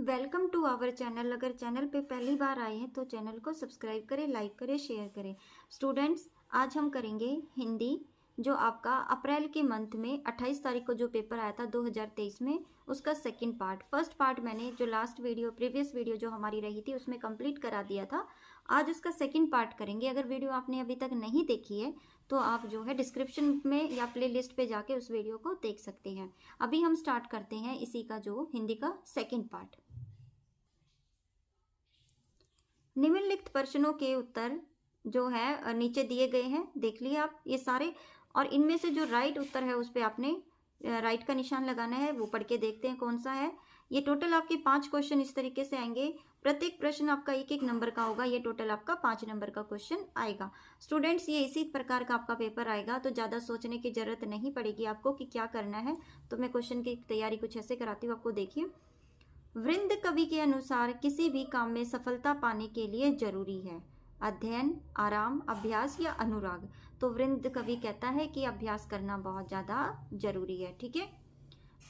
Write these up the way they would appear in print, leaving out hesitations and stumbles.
Welcome to our channel. अगर channel पे पहली बार आए हैं तो चैनल को सब्सक्राइब करें, लाइक करें, शेयर करें। स्टूडेंट्स, आज हम करेंगे हिंदी, जो आपका अप्रैल के मंथ में 28 तारीख को जो पेपर आया था 2023 में, उसका सेकंड पार्ट। फर्स्ट पार्ट मैंने जो लास्ट वीडियो, प्रीवियस वीडियो जो हमारी रही थी उसमें कंप्लीट करा दिया था। आज उसका सेकंड पार्ट करेंगे। अगर वीडियो आपने अभी तक नहीं देखी है तो आप जो है डिस्क्रिप्शन में या प्ले लिस्ट पे जाके उस वीडियो को देख सकते हैं। अभी हम स्टार्ट करते हैं इसी का जो हिंदी का सेकंड पार्ट। निम्नलिखित प्रश्नों के उत्तर जो है नीचे दिए गए हैं, देख लिए आप ये सारे। और इनमें से जो राइट उत्तर है उस पर आपने राइट का निशान लगाना है। वो पढ़ के देखते हैं कौन सा है। ये टोटल आपके 5 क्वेश्चन इस तरीके से आएंगे। प्रत्येक प्रश्न आपका 1-1 नंबर का होगा। ये टोटल आपका 5 नंबर का क्वेश्चन आएगा। स्टूडेंट्स, ये इसी प्रकार का आपका पेपर आएगा, तो ज़्यादा सोचने की जरूरत नहीं पड़ेगी आपको कि क्या करना है। तो मैं क्वेश्चन की तैयारी कुछ ऐसे कराती हूँ आपको। देखिए, वृंद कवि के अनुसार किसी भी काम में सफलता पाने के लिए जरूरी है अध्ययन, आराम, अभ्यास या अनुराग। तो वृंद कवि कहता है कि अभ्यास करना बहुत ज्यादा जरूरी है। ठीक है।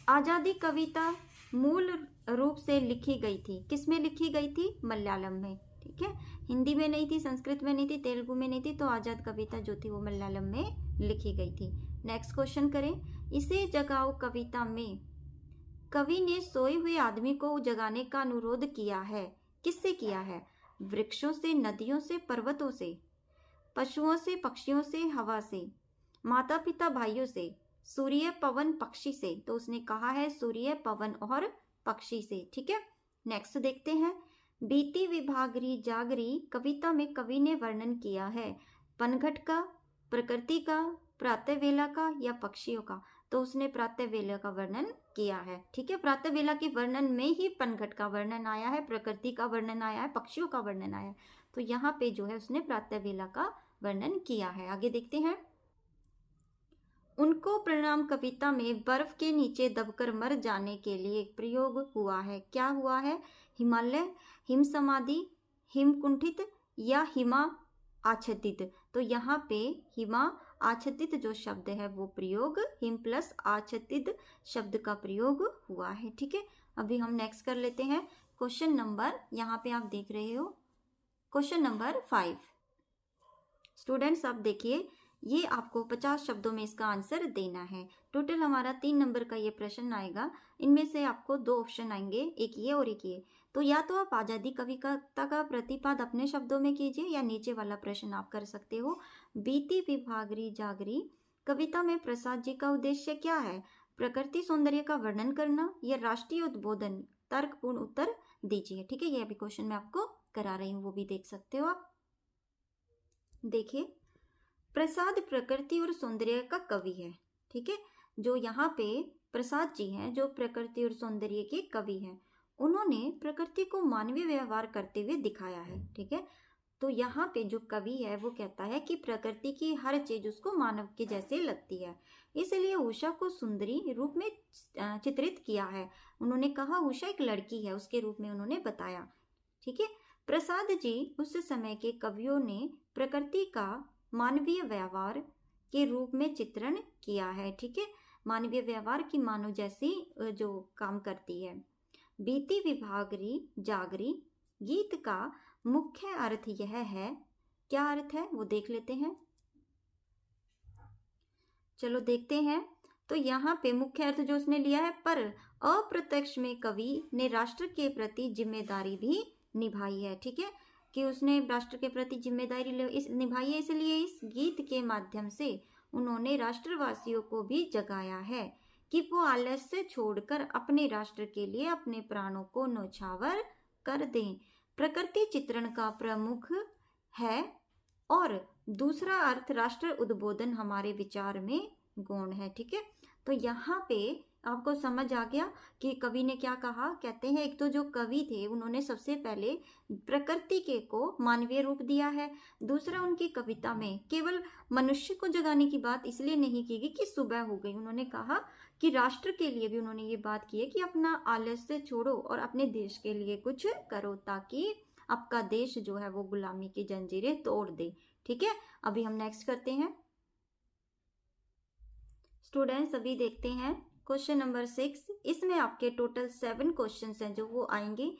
आजादी कविता मूल रूप से लिखी गई थी, किसमें लिखी गई थी? मलयालम में। ठीक है, हिंदी में नहीं थी, संस्कृत में नहीं थी, तेलुगु में नहीं थी। तो आजाद कविता जो थी वो मलयालम में लिखी गई थी। नेक्स्ट क्वेश्चन करें। इसे जगाओ कविता में कवि ने सोए हुए आदमी को जगाने का अनुरोध किया है। किससे किया है? वृक्षों से, नदियों से, पर्वतों से, पशुओं से, पक्षियों से, हवा से, माता पिता भाइयों से, सूर्य, पवन, पक्षी से। तो उसने कहा है सूर्य, पवन और पक्षी से। ठीक है। नेक्स्ट देखते हैं। बीती विभागरी जागरी कविता में कवि ने वर्णन किया है पनघट का, प्रकृति का, प्रातः वेला का या पक्षियों का। तो उसने प्रातः वेला का वर्णन किया है। ठीक है, प्रातः वेला के वर्णन में ही पनघट का वर्णन आया है, प्रकृति का वर्णन आया है, पक्षियों का वर्णन आया है। तो यहाँ पे जो है उसने प्रातः वेला का वर्णन किया है। आगे देखते हैं। उनको प्रणाम कविता में बर्फ के नीचे दबकर मर जाने के लिए प्रयोग हुआ है। क्या हुआ है? हिमालय, हिम समाधि, हिमकुंठित या हिमा आच्छादित। तो यहाँ पे हिमा आच्छादित जो शब्द है वो प्रयोग, हिम प्लस आच्छादित शब्द का प्रयोग हुआ है। ठीक है। अभी हम नेक्स्ट कर लेते हैं क्वेश्चन नंबर, यहाँ पे आप देख रहे हो क्वेश्चन नंबर 5। स्टूडेंट्स, आप देखिए, ये आपको 50 शब्दों में इसका आंसर देना है। टोटल हमारा 3 नंबर का ये प्रश्न आएगा। इनमें से आपको 2 ऑप्शन आएंगे, एक ये और एक ये। तो या तो आप आजादी कविता का प्रतिपाद अपने शब्दों में कीजिए, या नीचे वाला प्रश्न आप कर सकते हो। बीती विभागरी जागरी कविता में प्रसाद जी का उद्देश्य क्या है? प्रकृति सौंदर्य का वर्णन करना या राष्ट्रीय उद्बोधन? तर्कपूर्ण उत्तर दीजिए। ठीक है, ये अभी क्वेश्चन मैं आपको करा रही हूँ, वो भी देख सकते हो आप। देखिए, प्रसाद प्रकृति और सौंदर्य का कवि है। ठीक है, जो यहाँ पे प्रसाद जी हैं जो प्रकृति और सौंदर्य के कवि हैं, उन्होंने प्रकृति को मानवीय व्यवहार करते हुए दिखाया है। ठीक है, तो यहाँ पे जो कवि है वो कहता है कि प्रकृति की हर चीज उसको मानव के जैसे लगती है, इसलिए उषा को सुंदरी रूप में चित्रित किया है। उन्होंने कहा उषा एक लड़की है, उसके रूप में उन्होंने बताया। ठीक है, प्रसाद जी उस समय के कवियों ने प्रकृति का मानवीय व्यवहार के रूप में चित्रण किया है। ठीक है, मानवीय व्यवहार की मानव जैसी जो काम करती है। बीती विभागरी जागरी गीत का मुख्य अर्थ यह है, क्या अर्थ है वो देख लेते हैं। चलो देखते हैं। तो यहाँ पे मुख्य अर्थ जो उसने लिया है, पर अप्रत्यक्ष में कवि ने राष्ट्र के प्रति जिम्मेदारी भी निभाई है। ठीक है, कि उसने राष्ट्र के प्रति जिम्मेदारी निभाई है, इसलिए इस गीत के माध्यम से उन्होंने राष्ट्रवासियों को भी जगाया है कि वो आलस्य छोड़कर अपने राष्ट्र के लिए अपने प्राणों को न्यौछावर कर दें। प्रकृति चित्रण का प्रमुख है, और दूसरा अर्थ राष्ट्र उद्बोधन हमारे विचार में गौण है। ठीक है, तो यहाँ पे आपको समझ आ गया कि कवि ने क्या कहा। कहते हैं एक तो जो कवि थे उन्होंने सबसे पहले प्रकृति के को मानवीय रूप दिया है। दूसरा, उनकी कविता में केवल मनुष्य को जगाने की बात इसलिए नहीं की गई कि सुबह हो गई, उन्होंने कहा कि राष्ट्र के लिए भी उन्होंने ये बात की है कि अपना आलस्य छोड़ो और अपने देश के लिए कुछ करो, ताकि आपका देश जो है वो गुलामी की जंजीरें तोड़ दे। ठीक है, अभी हम नेक्स्ट करते हैं। स्टूडेंट्स, अभी देखते हैं क्वेश्चन नंबर 6, इसमें आपके टोटल 7 क्वेश्चन हैं जो वो आएंगे।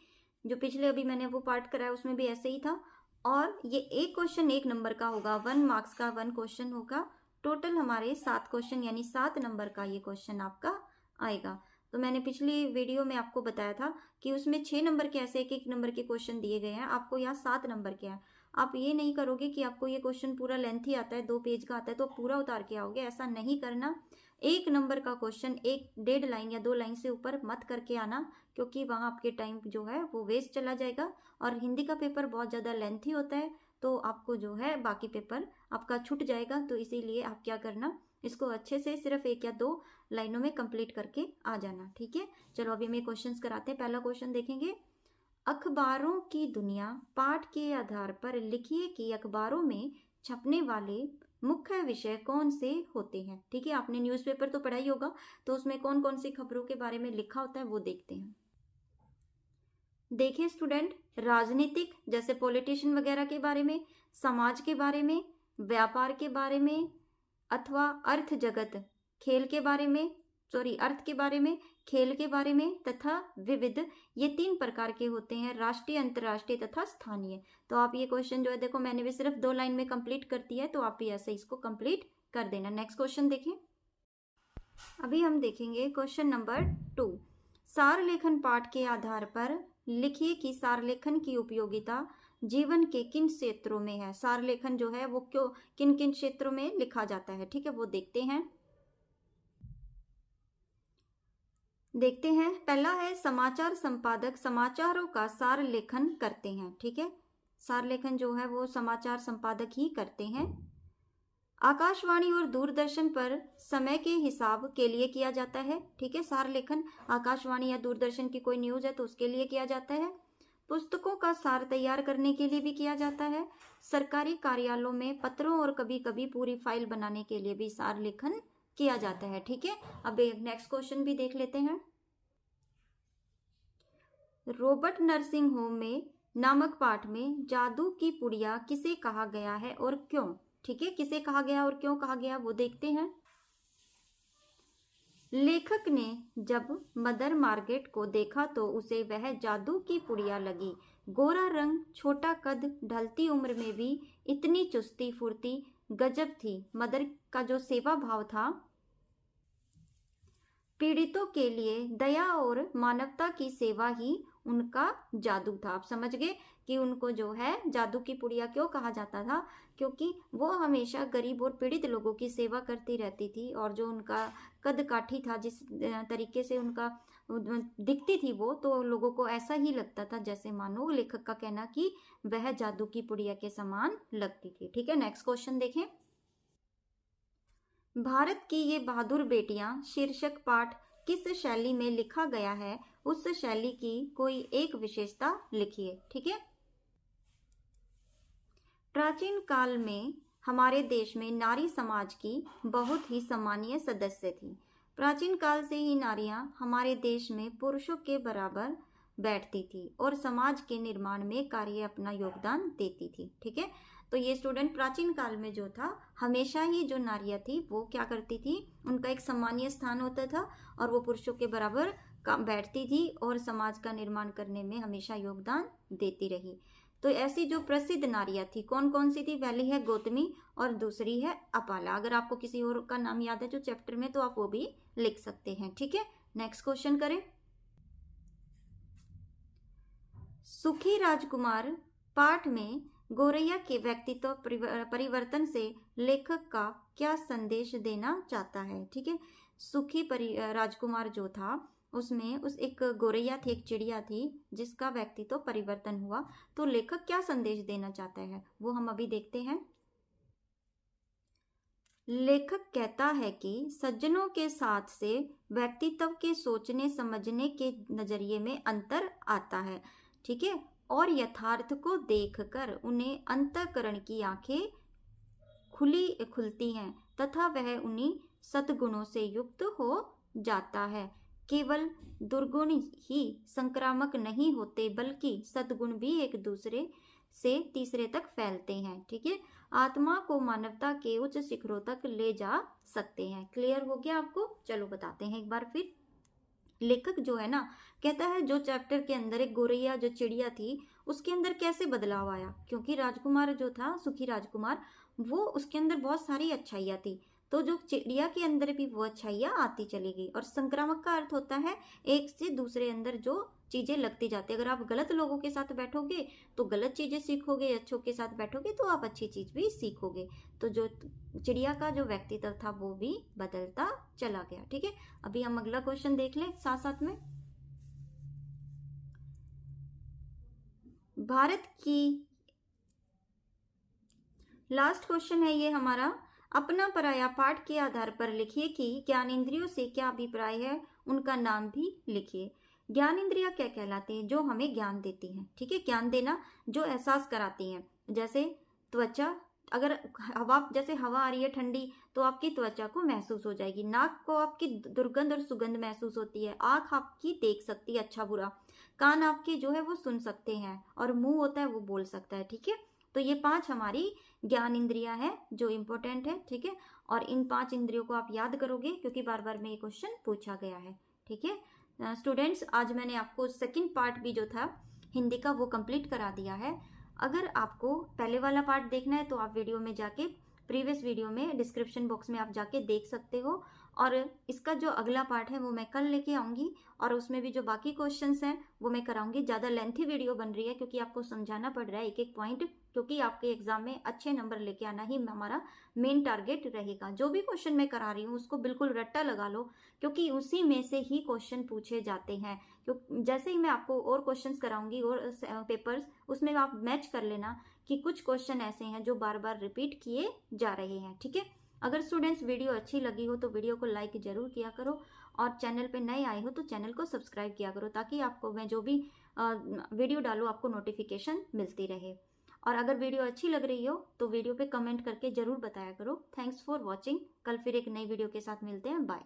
जो पिछले अभी मैंने वो पार्ट कराया उसमें भी ऐसे ही था, और ये एक क्वेश्चन 1 नंबर का होगा, 1 मार्क्स का 1 क्वेश्चन होगा। टोटल हमारे 7 क्वेश्चन यानी 7 नंबर का ये क्वेश्चन आपका आएगा। तो मैंने पिछली वीडियो में आपको बताया था कि उसमें 6 नंबर के ऐसे 1 नंबर के क्वेश्चन दिए गए हैं, आपको यहाँ 7 नंबर के हैं। आप ये नहीं करोगे कि आपको ये क्वेश्चन पूरा लेंथी आता है, 2 पेज का आता है तो पूरा उतार के आओगे, ऐसा नहीं करना। 1 नंबर का क्वेश्चन 1-1.5 लाइन या 2 लाइन से ऊपर मत करके आना, क्योंकि वहाँ आपके टाइम जो है वो वेस्ट चला जाएगा। और हिंदी का पेपर बहुत ज़्यादा लेंथी होता है, तो आपको जो है बाकी पेपर आपका छूट जाएगा। तो इसीलिए आप क्या करना, इसको अच्छे से सिर्फ 1 या 2 लाइनों में कंप्लीट करके आ जाना, ठीक है। चलो अभी हमें क्वेश्चंस कराते हैं। पहला क्वेश्चन देखेंगे, अखबारों की दुनिया पाठ के आधार पर लिखिए कि अखबारों में छपने वाले मुख्य विषय कौन से होते हैं। ठीक है, आपने न्यूज़पेपर तो पढ़ा ही होगा, तो उसमें कौन कौन सी खबरों के बारे में लिखा होता है वो देखते हैं। देखिए स्टूडेंट, राजनीतिक जैसे पॉलिटिशियन वगैरह के बारे में, समाज के बारे में, व्यापार के बारे में, अथवा अर्थ जगत खेल के बारे में, अर्थ के बारे में, खेल के बारे में, तथा विविध, ये 3 प्रकार के होते हैं, राष्ट्रीय, अंतर्राष्ट्रीय तथा स्थानीय। तो आप ये क्वेश्चन जो है देखो मैंने भी सिर्फ 2 लाइन में कंप्लीट कर दिया है, तो आप भी ऐसे इसको कंप्लीट कर देना। नेक्स्ट क्वेश्चन देखें। अभी हम देखेंगे क्वेश्चन नंबर 2, सार लेखन पाठ के आधार पर लिखिए कि सार लेखन की उपयोगिता जीवन के किन क्षेत्रों में है। सार लेखन जो है वो क्यों किन किन क्षेत्रों में लिखा जाता है, ठीक है, वो देखते हैं। पहला है समाचार संपादक समाचारों का सार लेखन करते हैं, ठीक है, सार लेखन जो है वो समाचार संपादक ही करते हैं। आकाशवाणी और दूरदर्शन पर समय के हिसाब के लिए किया जाता है, ठीक है, सार लेखन आकाशवाणी या दूरदर्शन की कोई न्यूज़ है तो उसके लिए किया जाता है। पुस्तकों का सार तैयार करने के लिए भी किया जाता है। सरकारी कार्यालयों में पत्रों और कभी कभी पूरी फाइल बनाने के लिए भी सार लेखन किया जाता है, ठीक है। अब नेक्स्ट क्वेश्चन भी देख लेते हैं। रॉबर्ट नर्सिंग होम में नामक पाठ में जादू की पुड़िया किसे कहा गया है और क्यों, ठीक है, किसे कहा गया और क्यों कहा गया वो देखते हैं। लेखक ने जब मदर मार्गेट को देखा तो उसे वह जादू की पुड़िया लगी। गोरा रंग, छोटा कद, ढलती उम्र में भी इतनी चुस्ती फुर्ती गजब थी। मदर का जो सेवा भाव था, पीड़ितों के लिए दया और मानवता की सेवा ही उनका जादू था। आप समझ गए कि उनको जो है जादू की पुड़िया क्यों कहा जाता था, क्योंकि वो हमेशा गरीब और पीड़ित लोगों की सेवा करती रहती थी, और जो उनका कद काठी था, जिस तरीके से उनका दिखती थी वो, तो लोगों को ऐसा ही लगता था जैसे मानो लेखक का कहना कि वह जादू की पुड़िया के समान लगती थी, ठीक है। नेक्स्ट क्वेश्चन देखें। भारत की ये बहादुर बेटियां शीर्षक पाठ किस शैली में लिखा गया है, उस शैली की कोई एक विशेषता लिखिए, ठीक है। प्राचीन काल में हमारे देश में नारी समाज की बहुत ही सम्मानीय सदस्य थी। प्राचीन काल से ही नारियां हमारे देश में पुरुषों के बराबर बैठती थी और समाज के निर्माण में कार्य अपना योगदान देती थी, ठीक है। तो ये स्टूडेंट प्राचीन काल में जो था, हमेशा ही जो नारियां थी वो क्या करती थी, उनका एक सम्मानीय स्थान होता था और वो पुरुषों के बराबर बैठती थी और समाज का निर्माण करने में हमेशा योगदान देती रही। तो ऐसी जो प्रसिद्ध नारियां थी कौन कौन सी थी, पहली है गौतमी और दूसरी है अपाला। अगर आपको किसी और का नाम याद है जो चैप्टर में, तो आप वो भी लिख सकते हैं, ठीक है। नेक्स्ट क्वेश्चन करें। सुखी राजकुमार पाठ में गोरैया के व्यक्तित्व परिवर्तन से लेखक का क्या संदेश देना चाहता है, ठीक है। सुखी राजकुमार जो था उसमें उस एक गोरैया थी, एक चिड़िया थी जिसका व्यक्तित्व परिवर्तन हुआ, तो लेखक क्या संदेश देना चाहता है वो हम अभी देखते हैं। लेखक कहता है कि सज्जनों के साथ से व्यक्तित्व के सोचने समझने के नजरिए में अंतर आता है, ठीक है, और यथार्थ को देखकर उन्हें अंतःकरण की आंखें खुलती हैं तथा वह उन्हीं सद्गुणों से युक्त हो जाता है। केवल दुर्गुण ही संक्रामक नहीं होते, बल्कि सद्गुण भी एक दूसरे से तीसरे तक फैलते हैं। ठीक है, आत्मा को मानवता के उच्च शिखरों तक ले जा सकते हैं। क्लियर हो गया आपको? चलो बताते हैं एक बार फिर। लेखक जो है ना, कहता है जो चैप्टर के अंदर एक गोरैया जो चिड़िया थी उसके अंदर कैसे बदलाव आया, क्योंकि राजकुमार जो था, सुखी राजकुमार, वो उसके अंदर बहुत सारी अच्छाइयाँ थी, तो जो चिड़िया के अंदर भी वो अच्छाइयाँ आती चली गई। और संक्रामक का अर्थ होता है एक से दूसरे अंदर जो चीज़ें लगती जाती है। अगर आप गलत लोगों के साथ बैठोगे तो गलत चीज़ें सीखोगे, अच्छों के साथ बैठोगे तो आप अच्छी चीज़ भी सीखोगे। तो जो चिड़िया का जो व्यक्तित्व था वो भी बदलता चला गया। ठीक है, अभी हम अगला क्वेश्चन देख लें साथ साथ में। भारत की लास्ट क्वेश्चन है ये हमारा। अपना पराया पाठ के आधार पर लिखिए कि ज्ञानेंद्रियों से क्या अभिप्राय है, उनका नाम भी लिखिए। ज्ञान इंद्रियां क्या कहलाती हैं? जो हमें ज्ञान देती हैं। ठीक है, ज्ञान देना, जो एहसास कराती हैं। जैसे त्वचा, अगर हवा, जैसे हवा आ रही है ठंडी तो आपकी त्वचा को महसूस हो जाएगी। नाक को आपकी दुर्गंध और सुगंध महसूस होती है। आंख आपकी देख सकती है अच्छा बुरा। कान आपके जो है वो सुन सकते हैं, और मुंह होता है वो बोल सकता है। ठीक है, तो ये 5 हमारी ज्ञान इंद्रियां हैं जो इम्पोर्टेंट है। ठीक है, और इन 5 इंद्रियों को आप याद करोगे क्योंकि बार बार में ये क्वेश्चन पूछा गया है। ठीक है स्टूडेंट्स, आज मैंने आपको सेकंड पार्ट भी जो था हिंदी का वो कंप्लीट करा दिया है। अगर आपको पहले वाला पार्ट देखना है तो आप वीडियो में जाके, प्रीवियस वीडियो में डिस्क्रिप्शन बॉक्स में आप जाके देख सकते हो। और इसका जो अगला पार्ट है वो मैं कल लेके आऊँगी, और उसमें भी जो बाकी क्वेश्चंस हैं वो मैं कराऊंगी। ज़्यादा लेंथी वीडियो बन रही है क्योंकि आपको समझाना पड़ रहा है एक एक पॉइंट, क्योंकि आपके एग्जाम में अच्छे नंबर लेके आना ही हमारा मेन टारगेट रहेगा। जो भी क्वेश्चन मैं करा रही हूँ उसको बिल्कुल रट्टा लगा लो, क्योंकि उसी में से ही क्वेश्चन पूछे जाते हैं। क्योंकि जैसे ही मैं आपको और क्वेश्चंस कराऊंगी और पेपर्स, उसमें आप मैच कर लेना कि कुछ क्वेश्चन ऐसे हैं जो बार बार रिपीट किए जा रहे हैं। ठीक है, अगर स्टूडेंट्स वीडियो अच्छी लगी हो तो वीडियो को लाइक जरूर किया करो, और चैनल पे नए आए हो तो चैनल को सब्सक्राइब किया करो, ताकि आपको मैं जो भी वीडियो डालूँ आपको नोटिफिकेशन मिलती रहे। और अगर वीडियो अच्छी लग रही हो तो वीडियो पे कमेंट करके ज़रूर बताया करो। Thanks for watching. कल फिर एक नई वीडियो के साथ मिलते हैं। बाय।